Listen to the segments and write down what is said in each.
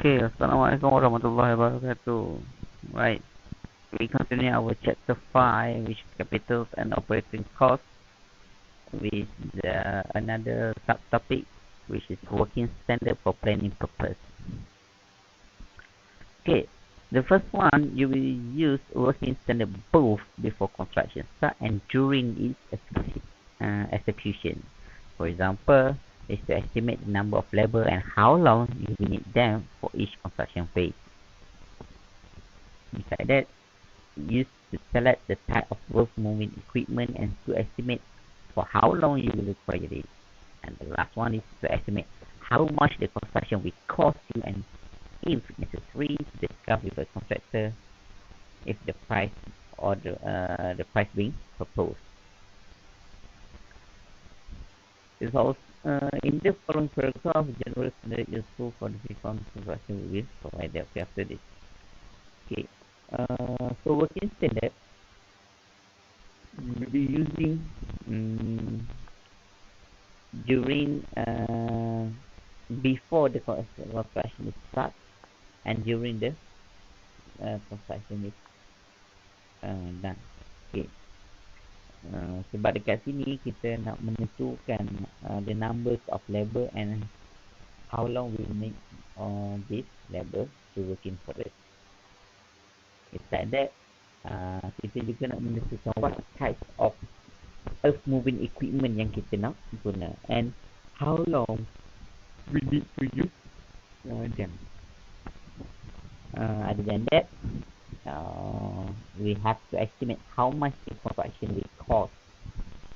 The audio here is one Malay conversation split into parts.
Okay, Assalamualaikum warahmatullahi wabarakatuh. Right, we continue our chapter 5, which is capitals and operating costs, with another subtopic, which is working standard for planning purpose. Okay, the first one, you will use working standard both before construction start and during its execution. For example, is to estimate the number of labor and how long you will need them for each construction phase. Besides that, use to select the type of earth moving equipment and to estimate for how long you will require it. And the last one is to estimate how much the construction will cost you, and if necessary, discuss with the contractor if the price or the price being proposed. It's also in the following paragraph, general standard useful for the reform construction will be provided after this. Okay. So working standard will be using during before the construction starts and during the construction is done. Okay. Sebab dekat sini kita nak menentukan the numbers of labor and how long we need this labor to working for it. Besides that, kita juga nak menentukan what type of earth moving equipment yang kita nak guna and how long we need to use them. Other than that, we have to estimate how much the construction will cost,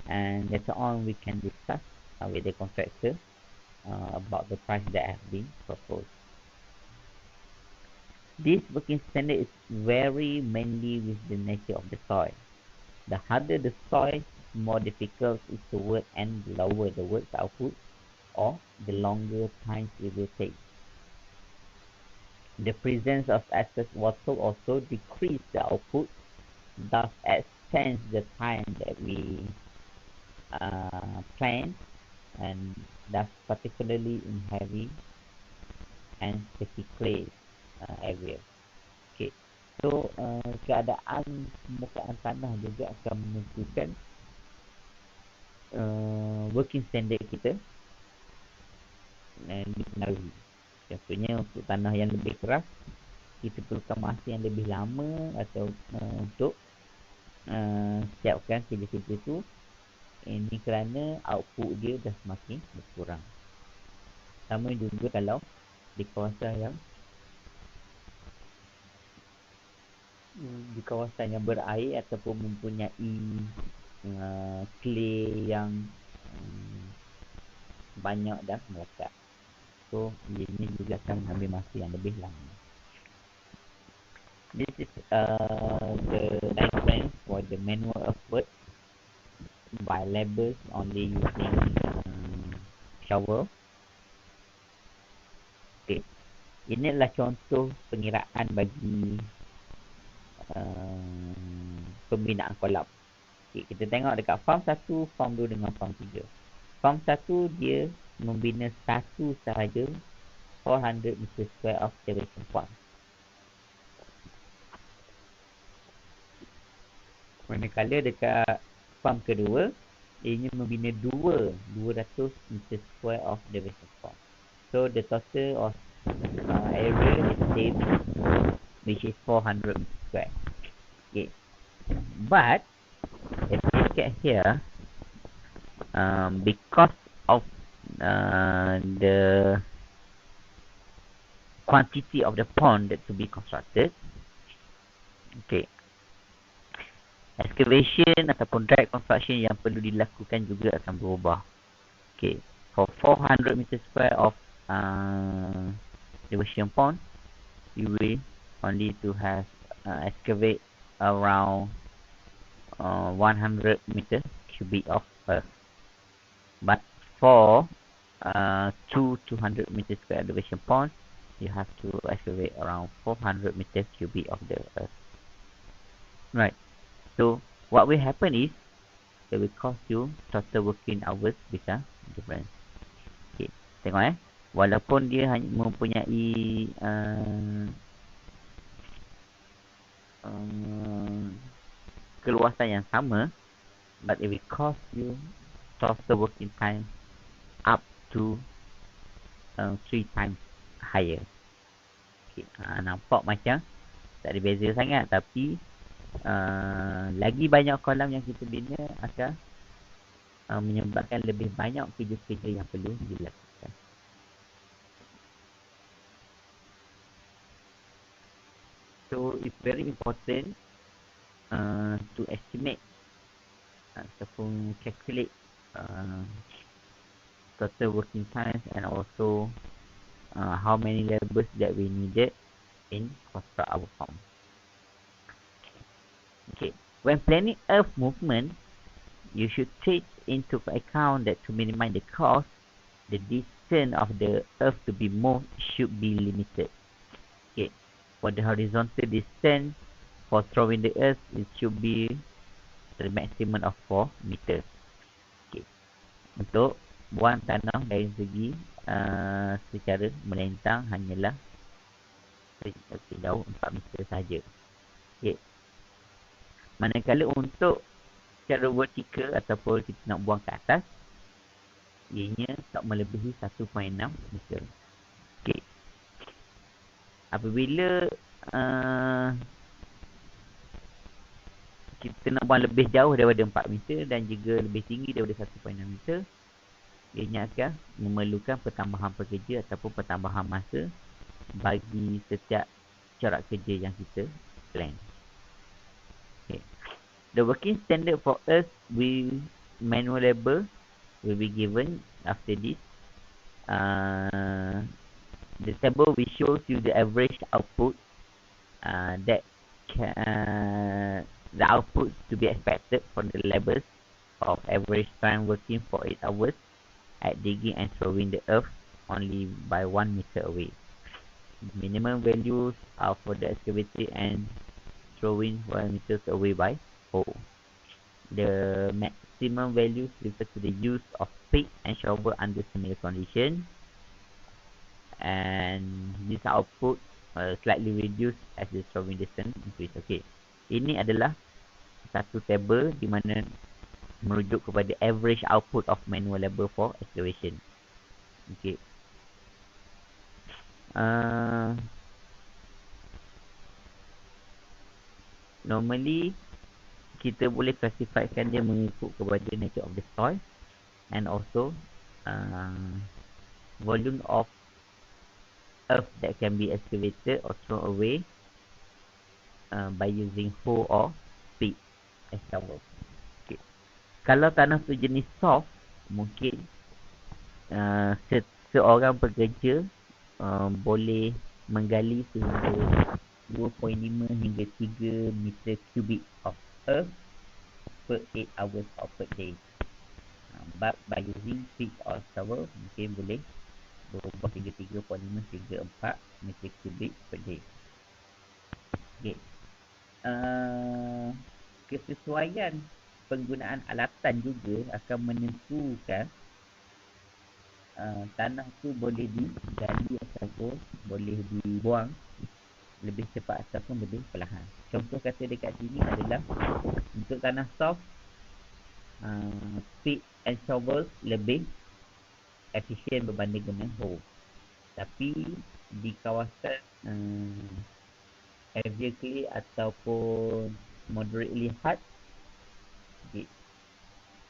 and later on we can discuss with the contractor about the price that have been proposed. This working standard is very mainly with the nature of the soil. The harder the soil, more difficult is the work and lower the work output, or the longer time it will take. The presence of excess water also decrease the output, thus extends the time that we plan, and thus particularly in heavy and sticky clay area. Okay, so keadaan permukaan tanah juga akan menentukan working standard kita dipengaruhi. Contohnya untuk tanah yang lebih keras, kita perlukan masa yang lebih lama atau untuk siapkan kerja-kerja itu. Ini kerana output dia dah semakin berkurang. Sama juga kalau di kawasan yang berair ataupun mempunyai clay yang banyak dah melekat. So ini juga akan mengambil masa yang lebih lama. This is the diagram for the manual of work by labours only using shovel. Okay. Ini adalah contoh pengiraan bagi pembinaan kolam. Okay, kita tengok dekat farm 1, farm 2 dengan farm 3. Farm 1 dia membina satu sahaja 400 meter square of elevation pond. Manakala dekat farm kedua, ianya membina 200 meter square of elevation pond. So the total of area is same, which is 400 meter square. Okay. But if you look at here, because of the quantity of the pond that to be constructed, okay, excavation ataupun drag construction yang perlu dilakukan juga akan berubah. Okay, for 400 meter square of elevation pond, you will only to have excavate around 100 meter cubic of earth. But for 200 meter square elevation pond, you have to excavate around 400 meter cubic of the earth. Right. So what will happen is it will cost you total working hours bisa different. Okay. Tengok walaupun dia hanya mempunyai keluasan yang sama, but it will cost you total working time up to 3 times higher. Okay. Nampak macam tak ada beza sangat, tapi lagi banyak kolam yang kita bina akan menyebabkan lebih banyak kerja-kerja yang perlu dilakukan. So it's very important to estimate ataupun calculate total working time and also how many labours that we needed in construct our farm. Okay, when planning earth movement, you should take into account that to minimize the cost, the distance of the earth to be moved should be limited. Okay, for the horizontal distance for throwing the earth, it should be the maximum of 4 meters. Okay, untuk buang tanah dari segi secara melintang hanyalah sejauh 4 meter sahaja. Okay. Manakala untuk secara vertikal ataupun kita nak buang ke atas, ianya tak melebihi 1.6 meter. Okay. Apabila kita nak buang lebih jauh daripada 4 meter dan juga lebih tinggi daripada 1.6 meter, ianya akan memerlukan pertambahan pekerja ataupun pertambahan masa bagi setiap corak kerja yang kita plan. Okay. The working standard for us with manual labor will be given after this. The table will show you the average output that the output to be expected for the labours of average time working for 8 hours at digging and throwing the earth only by 1 meter away. Minimum values are for the excavating and throwing 1 meters away by hole. The maximum values refer to the use of pick and shovel under similar condition, and this output slightly reduced as the throwing distance increase. Okay, ini adalah satu table di mana merujuk kepada average output of manual labor for excavation. Okay. Normally kita boleh classifykan dia mengikut kepada nature of the soil and also volume of earth that can be excavated or thrown away by using hoe or pick and shovel. Okay. Kalau tanah tu jenis soft, mungkin seorang pekerja boleh menggali sehingga 2.5 hingga 3 meter kubik of earth per 8 hours or per day. But by using pick or shovel, mungkin boleh berubah hingga 3.5 hingga 4 meter kubik per day. Okay. Kesesuaian penggunaan alatan juga akan menentukan tanah tu boleh digali ataupun boleh dibuang lebih cepat ataupun lebih perlahan. Contoh kata dekat sini adalah untuk tanah soft, pick and shovel lebih efisien berbanding dengan hoe. Tapi di kawasan heavy clay ataupun moderately hard,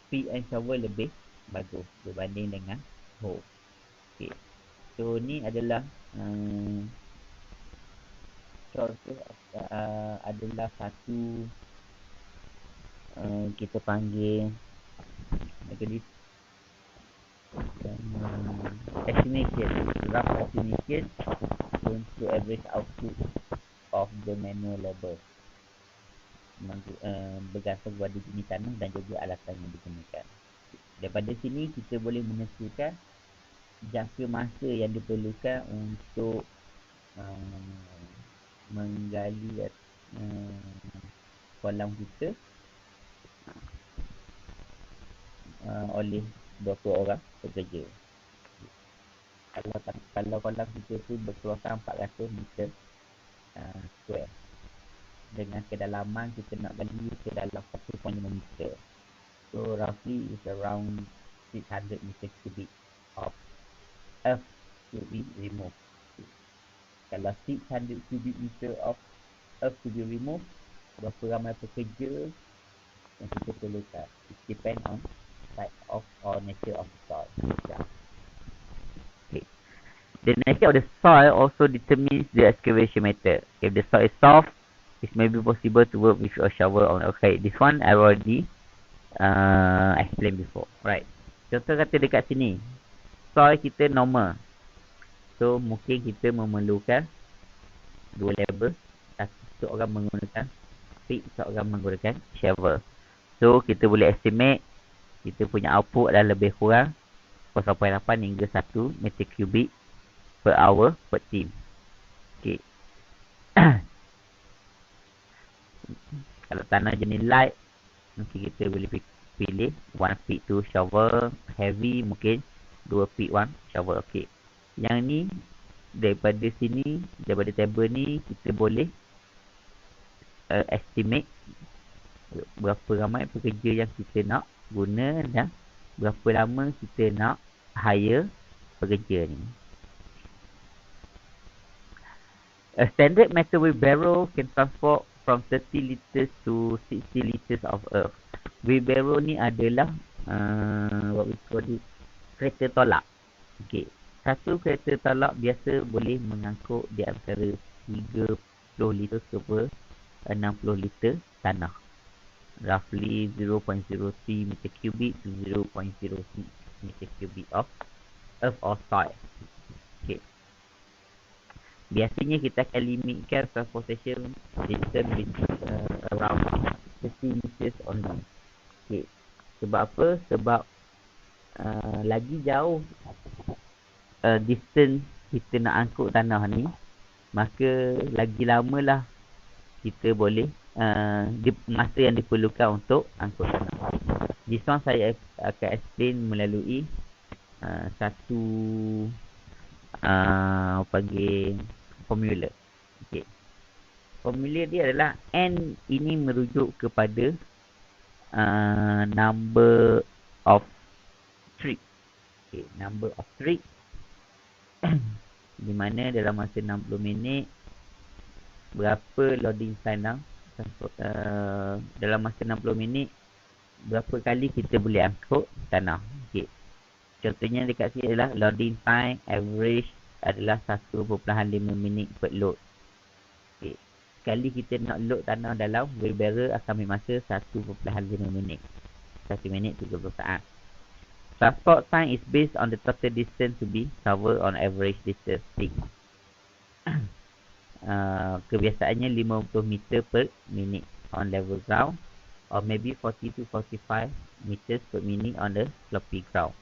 pick and shovel lebih bagus berbanding dengan hoe. Okay. So ni adalah contoh adalah satu kita panggil estimation, rough estimation untuk average output of the manual labor, bergantung pada jenis tanah dan juga alatan yang digunakan. Daripada sini kita boleh menentukan jangka masa yang diperlukan untuk menggali kolam kita oleh berapa orang pekerja. Kalau kolam kita tu berkeluasan 400 meter square, dengan kedalaman kita nak gali ke dalam 1.5 meter. So roughly is around 600 meter cubic of earth to be removed. Kalau 600 cubic meter of earth to be removed, berapa ramai pekerja yang kita perlukan? It depend on type of or nature of the soil. Yeah. Okay. The nature of the soil also determines the excavation method. If the soil is soft, it may be possible to work with a shovel on. Okay, this one I already explained before. Right. Contoh kata dekat sini, soil kita normal. So mungkin kita memerlukan 2 level. Satu orang menggunakan pick, seorang menggunakan shovel. So kita boleh estimate kita punya output adalah lebih kurang 0.8 hingga 1 meter kubik per hour per team. Okay. Kalau tanah jenis light, mungkin kita boleh pilih 1 pick 2 shovel. Heavy mungkin 2 pick 1 shovel. Okay. Yang ni daripada sini, daripada table ni kita boleh estimate berapa ramai pekerja yang kita nak guna dan berapa lama kita nak hire pekerja ni. A standard metal wheelbarrow can transport from 30 liters to 60 liters of earth. Wheelbarrow ni adalah what we call it, kereta tolak. Okay. Satu kereta tolak biasa boleh mengangkut di antara 30 liter ke 60 liter tanah. Roughly 0.03 meter cubic to 0.06 meter cubic of earth or soil. Okay. Biasanya kita akan limitkan transportation distance around 50 meters only. Okay. Sebab apa? Sebab lagi jauh distance kita nak angkut tanah ni, maka lagi lamalah kita boleh masa yang diperlukan untuk angkut tanah. This one saya akan explain melalui satu panggil formula. Okay. Formula dia adalah N ini merujuk kepada number of trick. Okay, number of trick di mana dalam masa 60 minit berapa loading time dalam masa 60 minit berapa kali kita boleh angkut tanah. Okay. Contohnya dekat sini adalah loading time average adalah 1.5 minit per load. Okay. Sekali kita nak load tanah dalam wheelbarrow akan ambil masa 1.5 minit. 1 minit 30 saat. Transport time is based on the total distance to be covered on average distance. Kebiasaannya 50 meter per minit on level ground, or maybe 40 to 45 meters per minute on the slopy ground.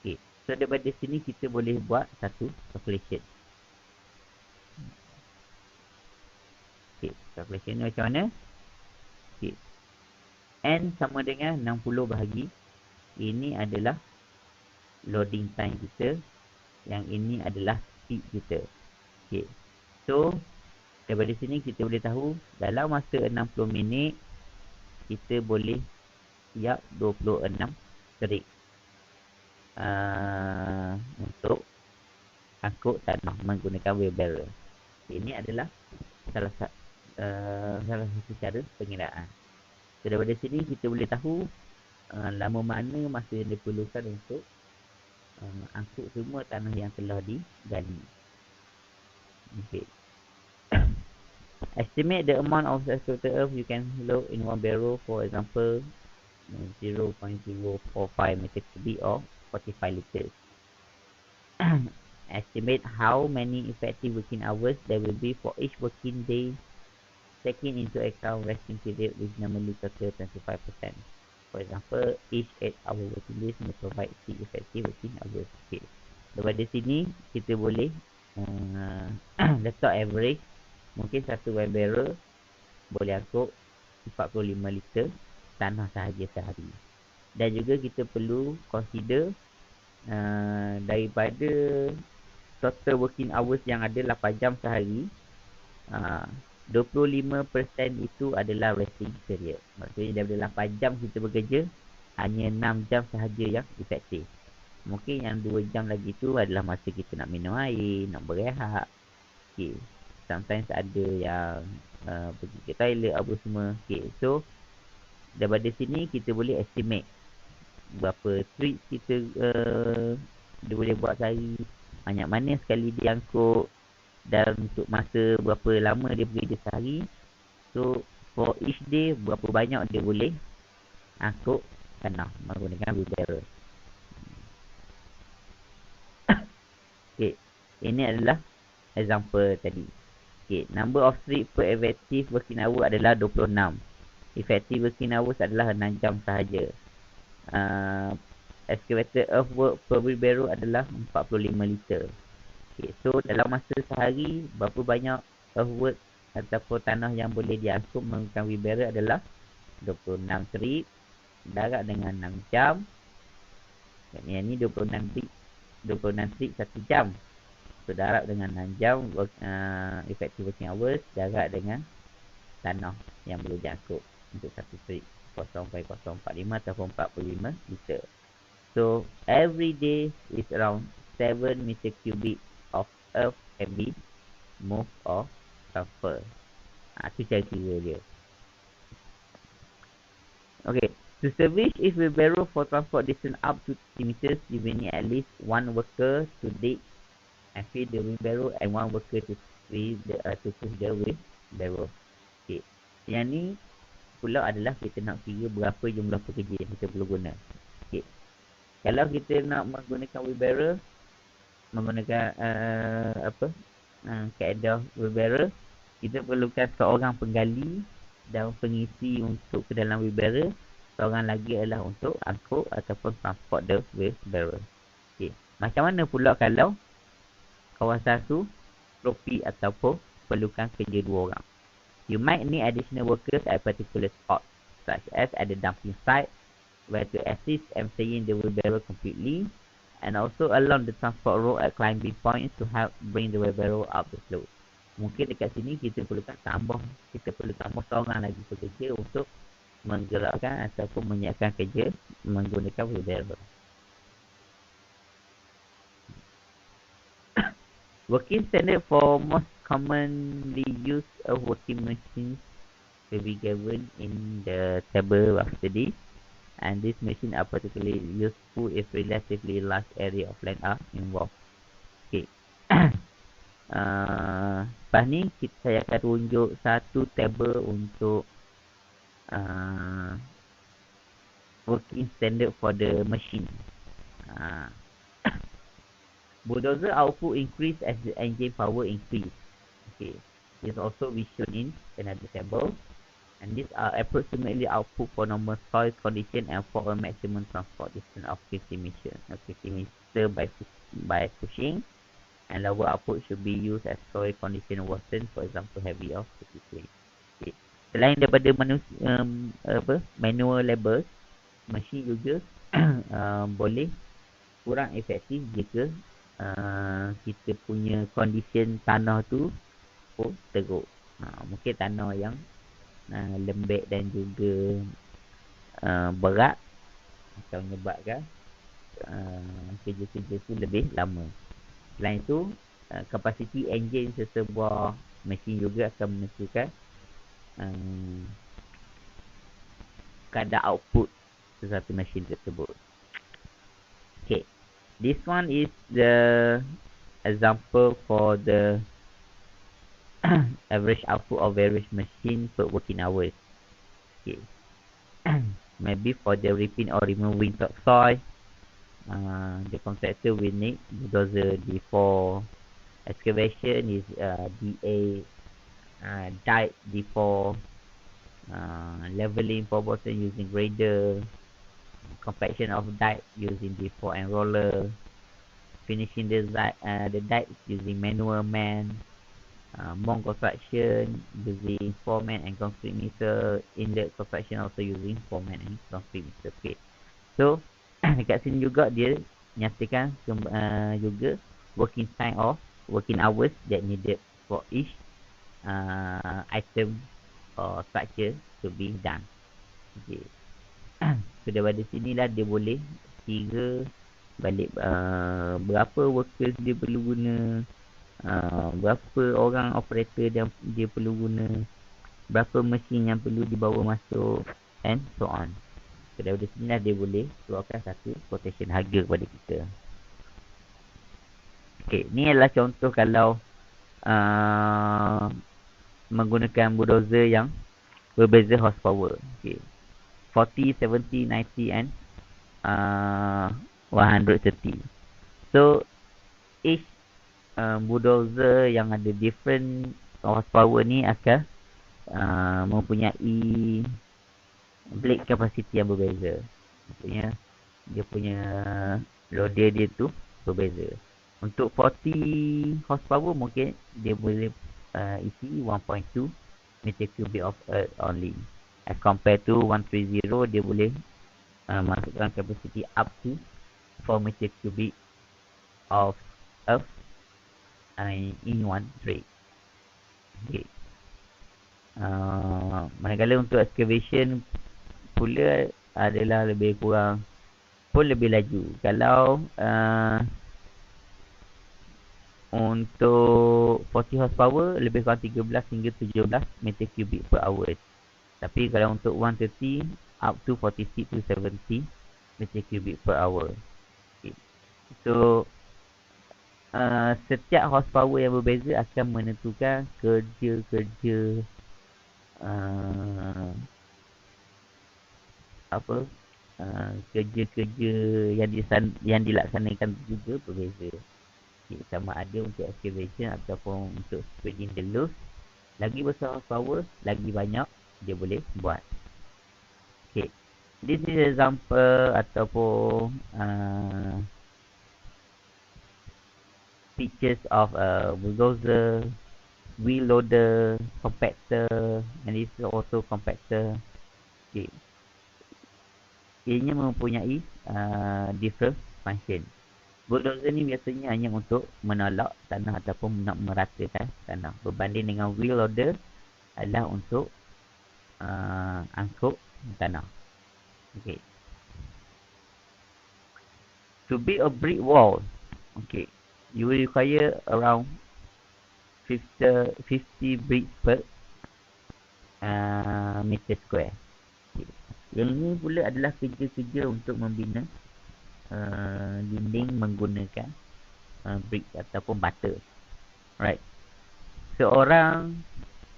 Okay. So daripada sini kita boleh buat satu calculation. Okay. Calculation ni macam mana? Okay. N sama dengan 60 bahagi. Ini adalah loading time kita. Yang ini adalah speed kita. Okay. So daripada sini kita boleh tahu dalam masa 60 minit kita boleh siap 26 trip untuk angkut tanah menggunakan wheelbarrow. Ini adalah salah satu cara pengiraan. So, daripada sini kita boleh tahu lama mana masa yang diperlukan untuk angkut semua tanah yang telah digali. Okay. Estimate the amount of excavated earth you can load in one barrow, for example 0.045 meter cubic or 45 liters. Estimate how many effective working hours there will be for each working day, taking into account resting period which normally total 25%. For example, each 8-hour working days may provide 6 effective working hours. Okay. Daripada sini kita boleh letak average. Mungkin satu wheelbarrow boleh angkut 45 liter tanah sahaja sehari. Dan juga kita perlu consider daripada total working hours yang ada 8 jam sehari, 25% itu adalah resting period. Maksudnya daripada 8 jam kita bekerja, hanya 6 jam sahaja yang efektif. Mungkin yang 2 jam lagi tu adalah masa kita nak minum air, nak berehat. Okay. Sometimes ada yang pergi ke toilet apa semua. Okay. So daripada sini kita boleh estimate berapa trips kita dia boleh buat sehari, banyak mana sekali dia angkut, dan untuk masa berapa lama dia bekerja sehari. So for each day, berapa banyak dia boleh angkut tanah menggunakan wheelbarrow. Okay. Ini adalah example tadi. Okay. Number of trips per effective working hour adalah 26. Effective working hours adalah 6 jam sahaja. Excavated earthwork per wheelbarrow adalah 45 liter. Okay, so dalam masa sehari, berapa banyak earthwork ataupun tanah yang boleh diangkut menggunakan wheelbarrow adalah 26 trip. Darat dengan 6 jam. Yang ni 26 trip 1 jam. So darat dengan 6 jam, effective working hours. Darat dengan tanah yang boleh diangkut untuk satu trip 0.045 ataupun 45 liter. So every day is around 7 meter cubic of earth can be moved or transferred. Itu cara kira dia. Okay. To service if wheelbarrow for transport distance up to 30 meters, you will need at least 1 worker to dig and fill the wheelbarrow and 1 worker to push the wheelbarrow. Okay. Yang ni pula adalah kita nak kira berapa jumlah pekerja yang kita perlu guna. Okay. Kalau kita nak menggunakan wheelbarrow, menggunakan kaedah wheelbarrow, kita perlukan seorang penggali dan pengisi untuk ke dalam wheelbarrow. Seorang lagi adalah untuk angkut ataupun transport the wheelbarrow. Okay. Macam mana pula kalau kawasan tu tropi ataupun perlukan kerja 2 orang? You might need additional workers at particular spots, such as at the dumping site, where to assist emptying the wheelbarrow completely, and also along the transport road at climbing points to help bring the wheelbarrow up the slope. Mungkin dekat sini kita perlu tambah seorang lagi pekerja untuk menggerakkan ataupun menyiapkan kerja menggunakan wheelbarrow. Working standard for most commonly used working machines will be given in the table after this. And these machines are particularly useful if relatively large area of land are involved. Okay. Lepas ni saya akan tunjuk satu table untuk working standard for the machine. Bulldozer output increase as the engine power increase. Okay. This also we shown in another table. And these are approximately output for normal soil condition and for a maximum transport distance of 50 meters. 50 meter by pushing. And lower output should be used as soil condition worsen, for example heavy or heavy. Okay. Selain daripada manual labor, mesin juga boleh kurang efektif jika kita punya condition tanah tu teruk. Mungkin tanah yang lembek dan juga berat akan menyebabkan kerja-kerja tu lebih lama. Selain itu, kapasiti enjin sesebuah mesin juga akan menentukan kadar output sesuatu mesin tersebut. Okay, this one is the example for the average output of various machines per working hours. Okay. Maybe for the reaping or removing topsoil, the contractor will need bulldozer D4. Excavation is DA, dive D4. Leveling for bottom using grader. Compaction of dive using D4 and roller. Finishing the dive using manual man. Monk construction using foreman and concrete mixer. Inlet construction also using foreman and concrete mixer. Okay. So dekat sini juga dia nyatakan juga working time or working hours that needed for each item or structure to be done. Okay. So daripada sinilah dia boleh kira balik berapa workers dia perlu guna, berapa orang operator dia perlu guna, berapa mesin yang perlu dibawa masuk, and so on. So daripada sinilah dia boleh keluarkan satu quotation harga kepada kita. Okay, ni adalah contoh kalau menggunakan bulldozer yang berbeza horsepower. Okay. 40, 70, 90 and 130. So each bulldozer yang ada different horsepower ni akan mempunyai blade capacity yang berbeza. Maksudnya dia punya loader dia tu berbeza. Untuk 40 horsepower mungkin dia boleh isi 1.2 meter cubic of earth only. As compared to 130, dia boleh masukkan capacity up to 4 meter cubic of earth in one trade. Okay. Manakala untuk excavation pula adalah lebih kurang pun lebih laju. Kalau untuk 40 horsepower lebih kurang 13 hingga 17 meter cubic per hour. Tapi kalau untuk 130 up to 46 to 70 meter cubic per hour. Okay. So setiap horsepower yang berbeza akan menentukan kerja-kerja kerja-kerja yang dilaksanakan juga berbeza. Okay, sama ada untuk excavation ataupun untuk spreading the load, lagi besar horsepower, lagi banyak dia boleh buat. Okay, this is example ataupun pictures of a bulldozer, wheel loader, compactor, and this is also compactor. Okay, ianya mempunyai different function. Bulldozer ni biasanya hanya untuk menolak tanah ataupun nak meratakan tanah, berbanding dengan wheel loader adalah untuk angkut tanah. Okay. To build a brick wall, okay, you will require around 50 bricks per meter square. Okay. Yang ini pula adalah kerja-kerja untuk membina dinding menggunakan brick ataupun bata. Right. Seorang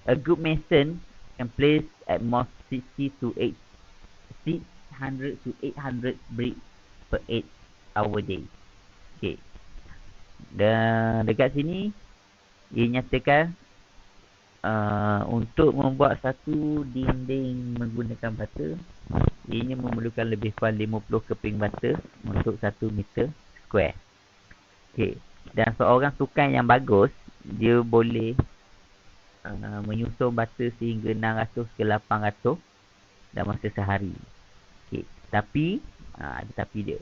a good mason can place at most 600 to 800 bricks per 8 hour day. Okay. Dan dekat sini dia nyatakan untuk membuat satu dinding menggunakan bata, ianya memerlukan lebih kurang 50 keping bata untuk 1 meter square. Okay. Dan seorang tukang yang bagus, dia boleh menyusun bata sehingga 600 ke 800 dalam masa sehari. Okay. Tapi ada tapi dia.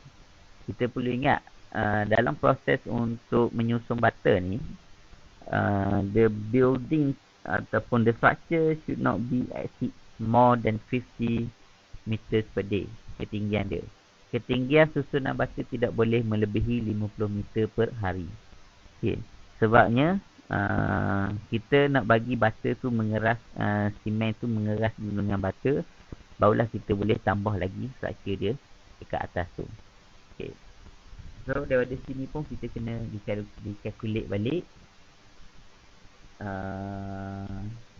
Kita perlu ingat dalam proses untuk menyusun bata ni, the building ataupun the structure should not be exceed more than 50 meters per day. Ketinggian dia. Ketinggian susunan bata tidak boleh melebihi 50 meter per hari. Okay. Sebabnya kita nak bagi bata tu mengeras, simen tu mengeras dengan bata, barulah kita boleh tambah lagi structure dia dekat atas tu. Okay. So daripada sini pun kita kena dikalkulate balik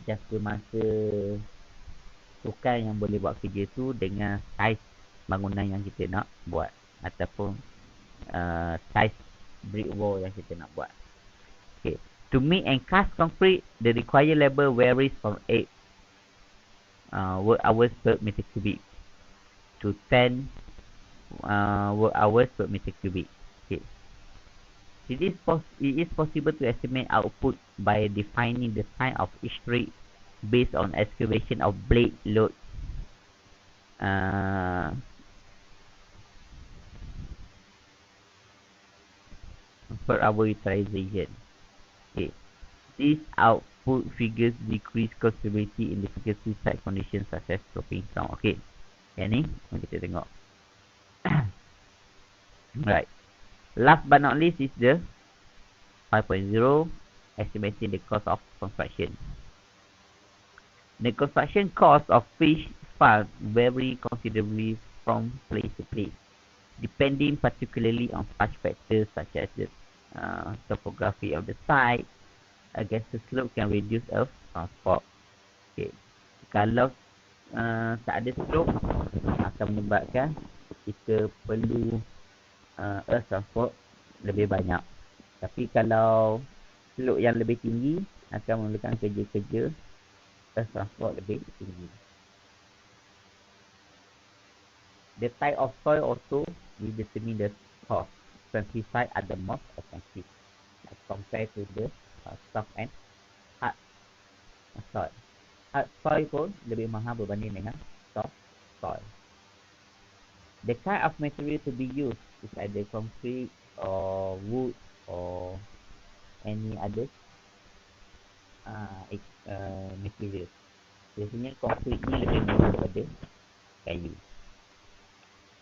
jangka masa tukang yang boleh buat kerja tu dengan saiz bangunan yang kita nak buat, ataupun saiz brick wall yang kita nak buat. Okay. To make and cast concrete, the required labor varies from 8 work hours per meter cubic to 10 work hours per meter cubic. Okay. It is possible to estimate output by defining the size of each brick based on excavation of blade load. per hour utilization. Okay. These output figures decrease considerably in difficulty site conditions such as sloping ground. Okay. Yang ni kita tengok. Right. Last but not least is the 5.0, estimating the cost of construction. The construction cost of fish farms vary considerably from place to place, depending particularly on such factors such as the topography of the site. Against the slope can reduce earth transport. Okay. Kalau tak ada slope, akan menyebabkan kita perlu earth transport lebih banyak. Tapi kalau slope yang lebih tinggi, akan memerlukan kerja-kerja earth transport lebih tinggi. The type of soil also will determine the cost. Expensive sites are the most expensive as compared to the soft and hard soil. Hard soil pun lebih mahal berbanding dengan soft soil. The kind of material to be used is either concrete or wood or any other material. Biasanya konkrit ni lebih murah daripada kayu.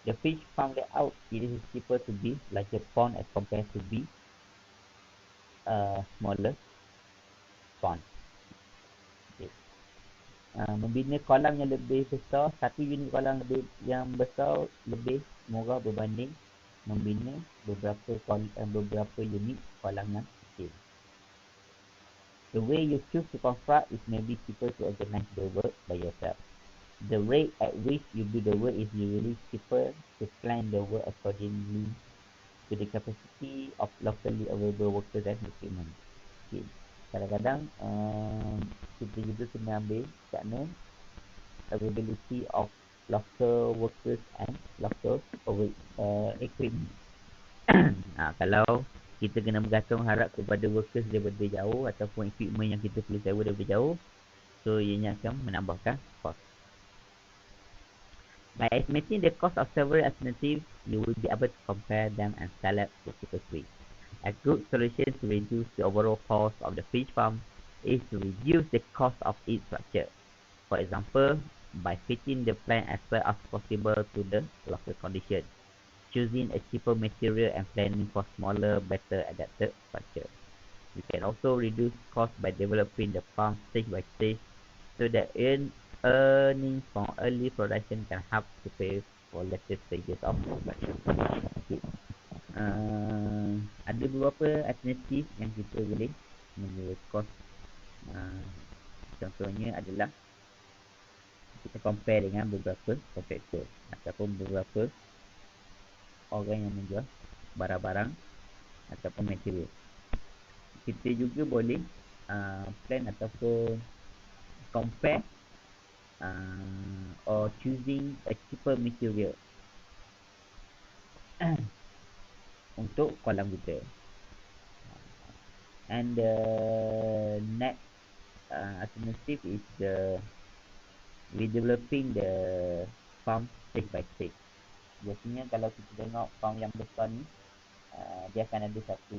The fish farm layout, it is cheaper to be larger pond as compared to be smaller pond. Okay. Membina kolam yang lebih besar, satu unit kolam yang besar lebih murah berbanding membina beberapa unit kolam yang kecil. The way you choose to construct is maybe cheaper to organize the work by yourself. The rate at which you do the work is usually cheaper to plan the work accordingly to the capacity of locally available workers and equipment. Okay. Kadang-kadang kita juga kena ambil kerana availability of local workers and local equipment. Kalau kita kena bergantung harap kepada workers daripada jauh ataupun equipment yang kita perlu sewa daripada jauh, so ianya akan menambahkan cost. By estimating the cost of several alternatives, you will be able to compare them and select the cheapest way. A good solution to reduce the overall cost of the fish farm is to reduce the cost of its structure. For example, by fitting the plan as well as possible to the local conditions, choosing a cheaper material and planning for smaller, better adapted structure. You can also reduce costs by developing the farm stage by stage so that earnings from early production can help to pay for later stages of production. Okay. Ada beberapa alternatif yang kita boleh menilai cost. Contohnya adalah kita compare dengan beberapa contractor ataupun beberapa orang yang menjual barang-barang ataupun material. Kita juga boleh plan ataupun compare or choosing a cheaper material untuk kolam kita. And the next alternative is redeveloping the farm stage by stage. Biasanya kalau kita tengok farm yang besar ni, dia akan ada satu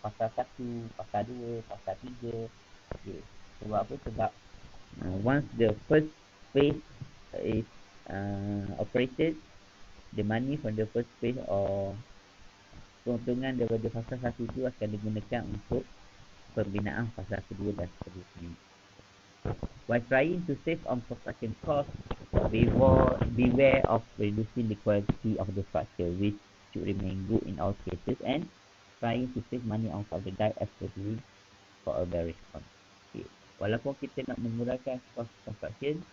fasa 1, fasa 2, fasa 3. Okay. Sebab apa? Sebab once the first phase is operated, the money from the first phase or keuntungan daripada fasa 1 itu akan digunakan untuk pembinaan fasa kedua dan seterusnya. While trying to save on construction costs, beware of reducing the quality of the structure, which should remain good in all cases, and trying to save money on the diet, especially for a very response. Okay. Walaupun kita nak mengurangkan cost construction,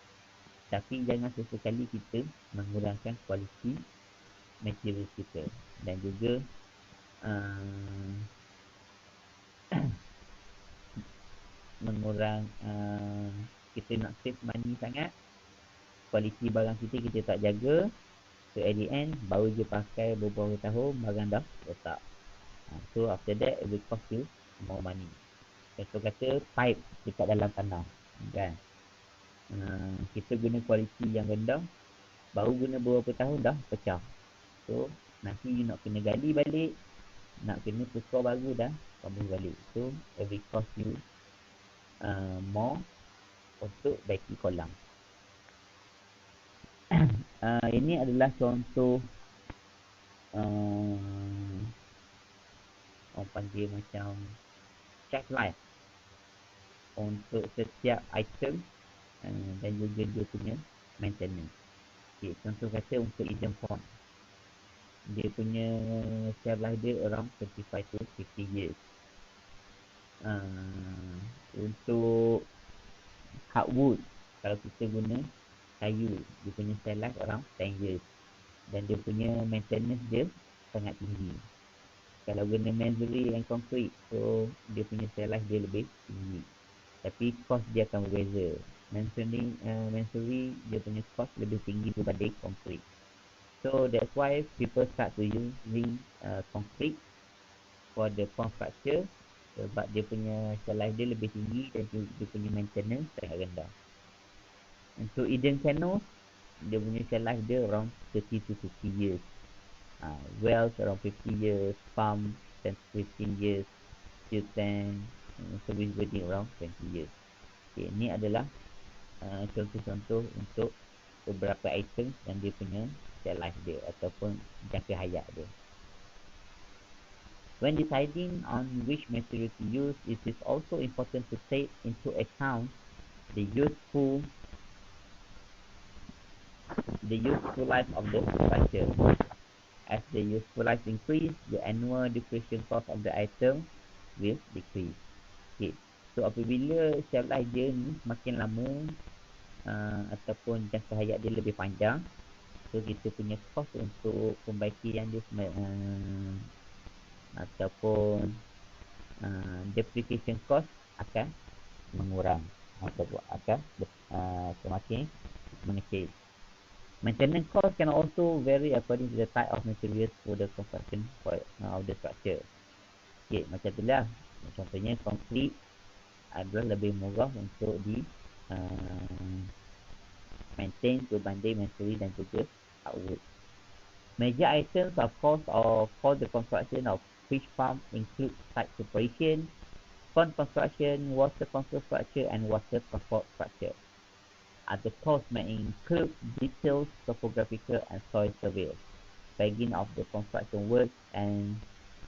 tapi jangan sesekali kita mengurangkan kualiti material kita, dan juga mengurang kita nak save money sangat, kualiti barang kita tak jaga, so at the end baru je pakai beberapa tahun barang dah rosak. So after that it will cost you more money. Contoh kata pipe dekat dalam tanah kan, kita guna kualiti yang rendah, baru guna beberapa tahun dah pecah. So nanti you nak kena gali balik, nak kena tukar baru dah tambah balik. So every cost you more untuk baki kolam. Ini adalah contoh orang panggil macam checklist untuk setiap item dan juga dia punya maintenance. Okay, contoh kata untuk hidden pond, dia punya shelf life dia around 35 to 50 years. Untuk hardwood, kalau kita guna kayu, dia punya shelf life around 10 years dan dia punya maintenance dia sangat tinggi. Kalau guna masonry and concrete, so dia punya shelf life dia lebih tinggi, tapi cost dia akan berbeza. Masonry dia punya cost lebih tinggi berbanding concrete. So that's why people start to using concrete for the pond structure, sebab dia punya shelf life dia lebih tinggi dan dia punya maintenance sangat rendah. Untuk hidden canals, dia punya shelf life dia around 30 to 50 years. Wells around 50 years, pump 10 to 15 years, fuel tank, service building around 20 years. Okay, ini adalah contoh-contoh untuk beberapa item dan dia punya shelf life dia ataupun jangka hayat dia. When deciding on which material to use, it is also important to take into account the useful life of the structure. As the useful life increase, the annual depreciation cost of the item will decrease. Okay. So apabila shelf life dia ni semakin lama ataupun jangka hayat dia lebih panjang, so kita punya cost untuk pembaikian dia ataupun depreciation cost akan mengurang ataupun akan semakin mengecil. Maintenance cost can also vary according to the type of materials for the construction of the structure. Okay, macam itulah. Contohnya concrete adalah lebih murah untuk di maintain berbanding masonry dan juga hardwood. Major items of cost for the construction of fish farm include site preparation, pond construction, water control structure, and water transport structure. Other costs may include detailed topographical and soil surveys, bagging of the construction work, and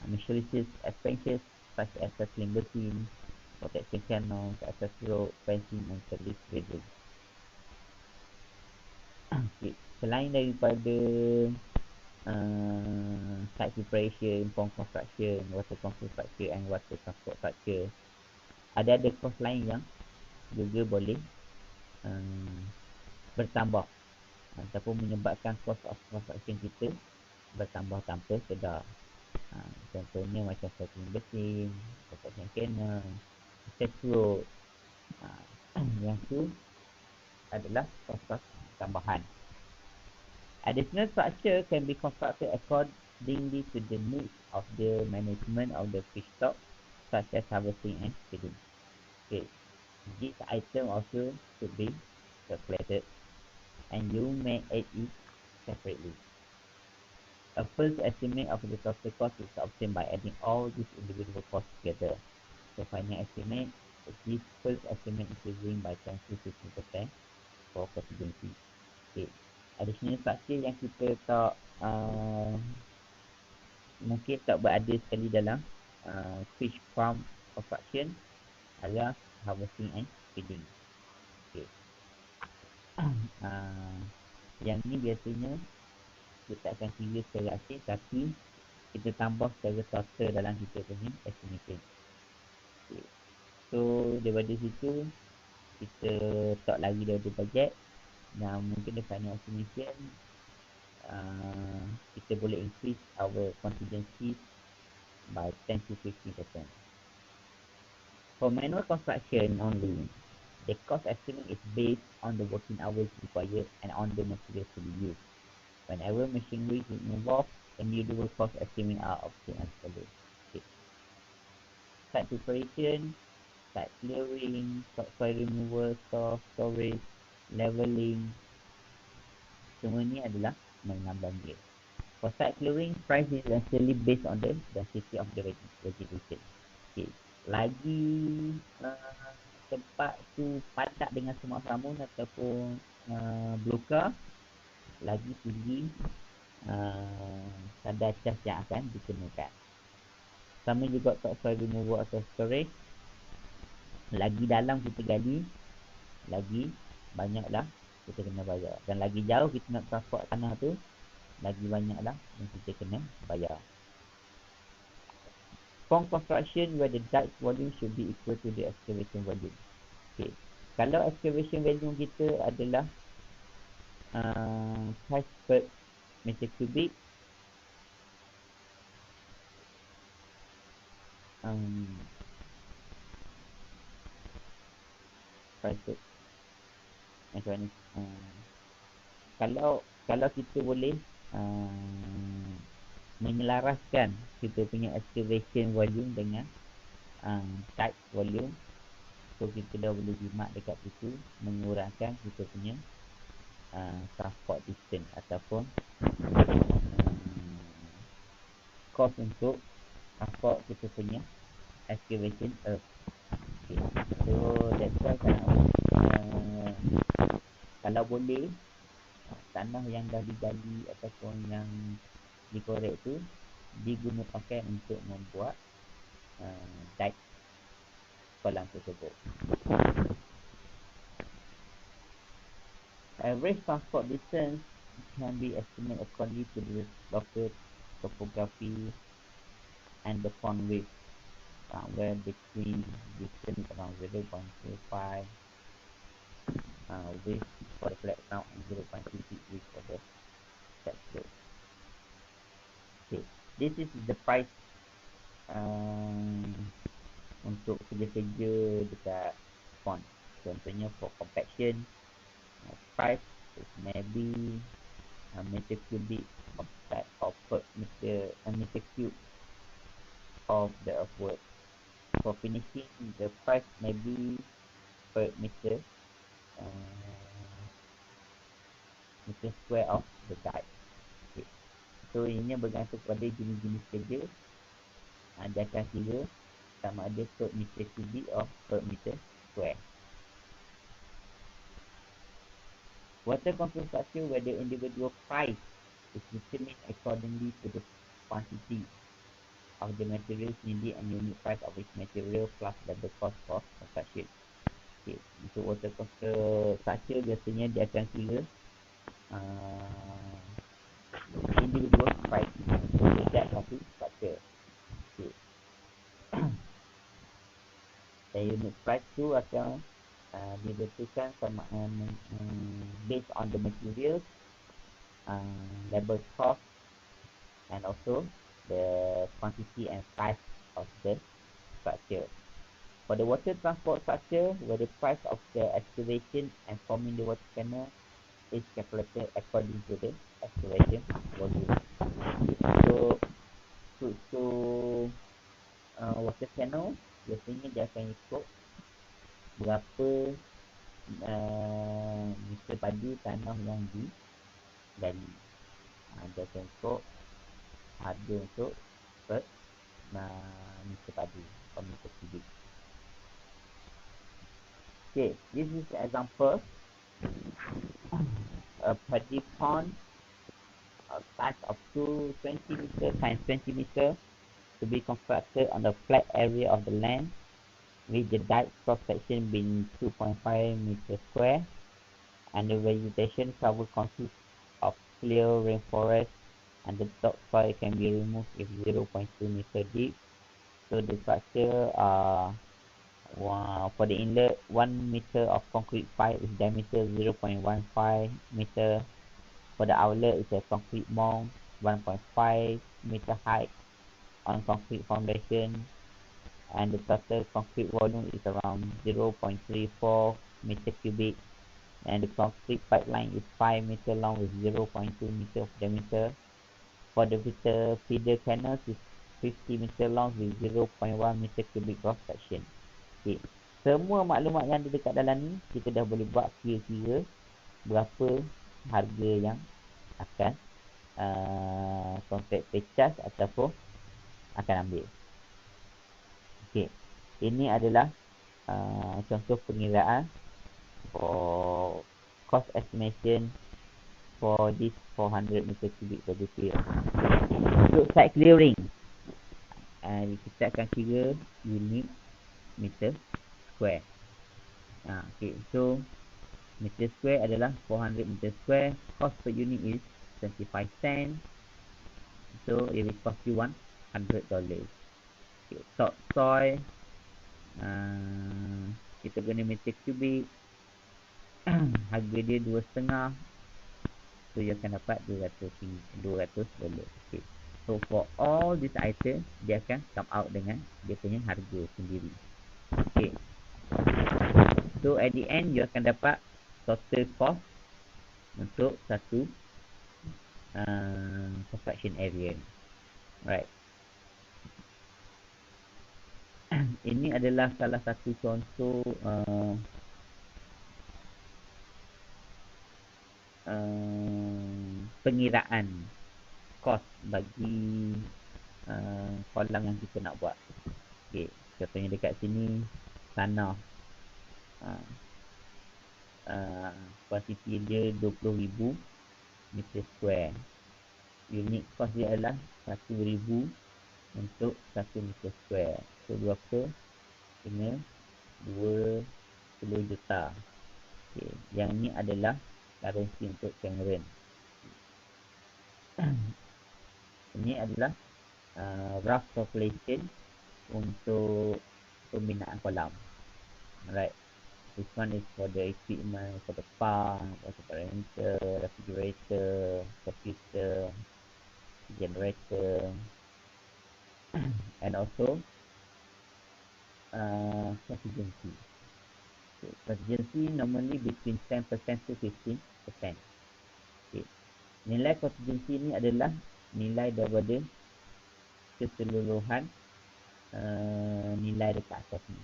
miscellaneous expenses such as settling basin, protection canals, access road, fencing, and service building. Okay. Selain daripada site preparation, pond construction, water control structure, and water transport structure, ada cost lain yang juga boleh bertambah ataupun menyebabkan cost of construction kita bertambah tanpa sedar. Contohnya macam settling basin, protection canal, access road, yang tu adalah cost tambahan. Additional structure can be constructed accordingly to the needs of the management of the fish stock, such as harvesting and feeding. Okay. This item also should be calculated, and you may add it separately. A first estimate of the total cost is obtained by adding all these individual costs together. The final estimate, this first estimate is increasing by 10 to 15% for contingency. Okay. Additional structure yang kita tak mungkin tak berada sekali dalam fish farm construction adalah harvesting and feeding. Okay. Yang ni biasanya kita akan kira secara asing, tapi kita tambah secara total dalam kita punya estimation. Okay. So daripada situ kita tak lagi daripada budget, dan mungkin the final estimation kita boleh increase our contingency by 10 to 15%. For manual construction only, the cost estimate is based on the working hours required and on the materials to be used. Whenever machinery is involved, individual cost estimates are obtained as follows. Okay. Site preparation, site clearing, soil removal, storage, leveling, semua ni adalah menambah biaya. For site clearing, price is actually based on the density of the vegetation. Okay. Lagi tempat tu padat dengan semak samun ataupun belukar, lagi tinggi kadar cas yang akan dikenakan. Sama juga topsoil removal atau storage. Lagi dalam kita gali, lagi banyaklah kita kena bayar. Dan lagi jauh kita nak transport tanah tu, lagi banyaklah yang kita kena bayar. From construction, where the dike volume should be equal to the excavation volume. Okay. Kalau excavation volume kita adalah price per meter kubik, price per macam ni. Kalau kita boleh menyelaraskan kita punya excavation volume dengan dike volume, so kita dah boleh jimat dekat situ, mengurangkan kita punya transport distance ataupun cost untuk transport kita punya excavation earth. Okay. So that's why kalau boleh tanah yang dah digali ataupun yang dikorek tu digunakan untuk membuat dike kolam tersebut. Average transport distance can be estimated according to the local topography and the pond width, where between distance around 0.25 width for the flat ground and 0.2 feet width for the steep slope. Okay, this is the price untuk kerja-kerja dekat pond. Contohnya for compaction, price is maybe meter cubic of that of per meter cube of the earthwork. For finishing, the price maybe per meter square of the dike. Okay. So ini bergantung pada jenis-jenis kerja. Dia akan kira sama ada per meter kubik atau per meter square. Water control structure, where the individual price is determined accordingly to the quantity of the materials needed and unit price of each material plus labor cost for construction. Okay. Untuk water control structure, biasanya dia akan kira individual price setiap satu structure. Okay. Dan unit price tu akan dibentukkan sama based on the materials, labor cost, and also the quantity and size of the structure. For the water transport structure, where the price of the excavation and forming the water canal is calculated according to the excavation volume. So water canal biasanya dia akan ikut berapa meter padi tanah yang digali. Dia akan ikut harga untuk per meter padi per meter kubik. Okay, this is an example. A paddy pond size of 20 meter times 20 meter to be constructed on the flat area of the land, with the dike cross section being 2.5 meter square, and the vegetation cover consists of clear rainforest, and the topsoil can be removed if 0.2 meter deep. So the structure for the inlet, 1 meter of concrete pipe with diameter 0.15 meter. For the outlet, it's a concrete mound 1.5 meter height on concrete foundation, and the total concrete volume is around 0.34 meter cubic, and the concrete pipeline is 5 meter long with 0.2 meter of diameter. For the feeder canals is 50 meter long with 0.1 meter cubic cross section. Okay. Semua maklumat yang ada dekat dalam ni kita dah boleh buat kira-kira berapa harga yang akan contractor charge ataupun akan ambil. Okey. Ini adalah contoh pengiraan for cost estimation for this 400 meter cubic per day. Untuk site clearing, kita akan kira unit meter square. Okay. So meter square adalah 400 meter square. Cost per unit is 25 cent. So it will cost you $100. Okay. Top soil, kita guna meter kubik. Harga dia 2.5. So you akan dapat $200. Okay. So for all this item, dia akan come out dengan dia punya harga sendiri. Okay. So at the end, you akan dapat total cost untuk satu construction area. Right. Ini adalah salah satu contoh pengiraan kos bagi kolam yang kita nak buat. Okay. Contohnya dekat sini tanah kuantiti dia 20,000 meter square. Unit kos dia adalah 1,000 untuk 1 meter square. So berapa? Kena 20 juta. Okay. Yang ni adalah currency untuk Cameron. Ini adalah rough calculation untuk pembinaan kolam. Alright. This one is for the equipment, for the pump, water parameter, refrigerator, computer, generator, and also contingency. Okay. Contingency normally between 10% to 15%. Okay. Nilai contingency ni adalah nilai daripada keseluruhan nilai dekat atas ni.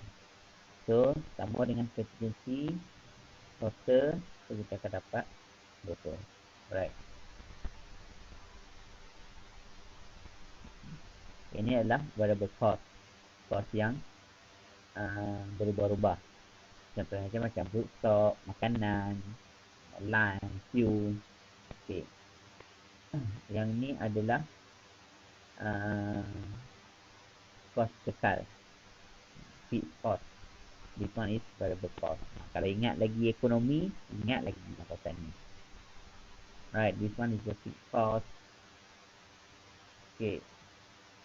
So, sama dengan contingency total, so kita akan dapat betul. Alright. Ini adalah variable cost. Cost yang berubah-ubah. Contohnya macam food stock, makanan, line, fuel. Okay. Yang ni adalah cost kekal. Fixed cost. This one is variable cost. Kalau ingat lagi ekonomi, ingat lagi pasal ni. Right, this one is the fixed cost. Okay.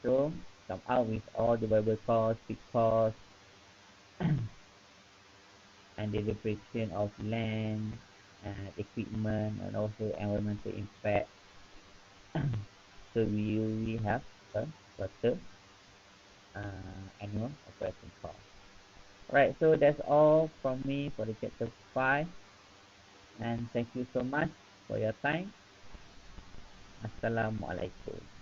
So, come out with all the variable cost, fixed cost, and the depreciation of land, equipment, and also environmental impact. So we have a total annual operating cost. Alright, so that's all from me for the chapter 5. And thank you so much for your time. Assalamualaikum.